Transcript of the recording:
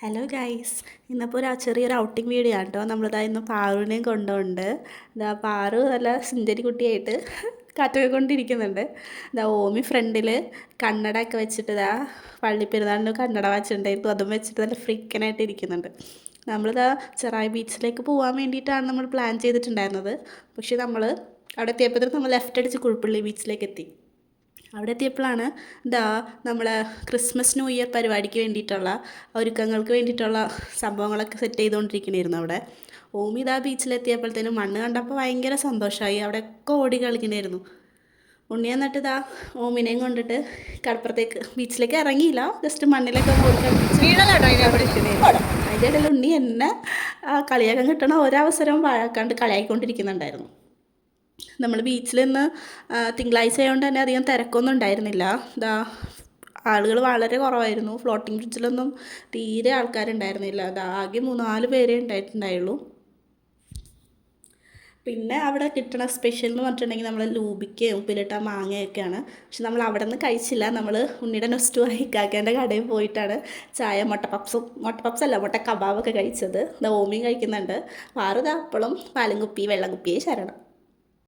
Hello guys, ഇന്നിപ്പോൾ ചെറിയൊരു outing video ആണ് കേട്ടോ. നമ്മളിതാ ഇന്ന് പാറുവിനെയും കൊണ്ടുണ്ട്. ഇതാ പാറു നല്ല സുന്ദരി കുട്ടിയായിട്ട് കാറ്റൊക്കെ കൊണ്ടിരിക്കുന്നുണ്ട്. ഇതാ ഓമി ഫ്രണ്ടിൽ കണ്ണടയൊക്കെ വെച്ചിട്ട് ഇതാ പള്ളിപ്പെരുന്നാളിന് കണ്ണട വെച്ചിട്ടുണ്ടായിരുന്നു. അതും വെച്ചിട്ട് നല്ല ഫ്രിക്കനായിട്ട് ഇരിക്കുന്നുണ്ട്. നമ്മളിതാ ചെറായി ബീച്ചിലേക്ക് പോകാൻ വേണ്ടിയിട്ടാണ് നമ്മൾ പ്ലാൻ ചെയ്തിട്ടുണ്ടായിരുന്നത്. പക്ഷേ നമ്മൾ അവിടെ എത്തിയപ്പോഴത്തേക്കും നമ്മൾ ലെഫ്റ്റ് അടിച്ച് കുഴുപ്പള്ളി ബീച്ചിലേക്ക് എത്തി. അവിടെ എത്തിയപ്പോഴാണ് ഇതാ നമ്മളെ ക്രിസ്മസ് ന്യൂ ഇയർ പരിപാടിക്ക് വേണ്ടിയിട്ടുള്ള ഒരുക്കങ്ങൾക്ക് വേണ്ടിയിട്ടുള്ള സംഭവങ്ങളൊക്കെ സെറ്റ് ചെയ്തുകൊണ്ടിരിക്കണമായിരുന്നു അവിടെ. ഓമി ഇതാ ബീച്ചിലെത്തിയപ്പോഴത്തേനും മണ്ണ് കണ്ടപ്പോൾ ഭയങ്കര സന്തോഷമായി. അവിടെയൊക്കെ ഓടി കളിക്കണമായിരുന്നു. ഉണ്ണി എന്നിട്ട് ഇതാ ഓമിനെയും കൊണ്ടിട്ട് കടപ്പുറത്തേക്ക് ബീച്ചിലേക്ക് ഇറങ്ങിയില്ല, ജസ്റ്റ് മണ്ണിലൊക്കെ ഓടി കളിച്ചിരിക്കണമായിരുന്നു. അതിൻ്റെ ഇടയിൽ ഉണ്ണി എന്നെ കളിയാക്കാൻ കിട്ടണ ഒരവസരവും വാഴക്കാണ്ട് കളിയാക്കിക്കൊണ്ടിരിക്കുന്നുണ്ടായിരുന്നു. നമ്മൾ ബീച്ചിൽ നിന്ന് തിങ്കളാഴ്ച ആയതുകൊണ്ട് തന്നെ അധികം തിരക്കൊന്നും ഉണ്ടായിരുന്നില്ല. ഇതാ ആളുകൾ വളരെ കുറവായിരുന്നു. ഫ്ലോട്ടിംഗ് ബ്രിഡ്ജിലൊന്നും തീരെ ആൾക്കാരുണ്ടായിരുന്നില്ല. അത് ആകെ 3-4 പേരേ ഉണ്ടായിട്ടുണ്ടായുള്ളൂ. പിന്നെ അവിടെ കിട്ടണ സ്പെഷ്യൽ എന്ന് പറഞ്ഞിട്ടുണ്ടെങ്കിൽ നമ്മൾ ലൂബിക്കയും ഉപ്പിലിട്ട മാങ്ങയൊക്കെയാണ്. പക്ഷെ നമ്മൾ അവിടെ നിന്ന് കഴിച്ചില്ല. നമ്മൾ ഉണ്ണിയുടെ നെക്സ്റ്റ് ഇക്കാക്കേൻ്റെ കടയിൽ പോയിട്ടാണ് ചായ മുട്ട അല്ല മുട്ട കബാബൊക്കെ കഴിച്ചത്. ഓമിയും കഴിക്കുന്നുണ്ട്. പാറുതാ അപ്പളും പാലും കുപ്പി വെള്ളം കുപ്പിയെ ശരണം.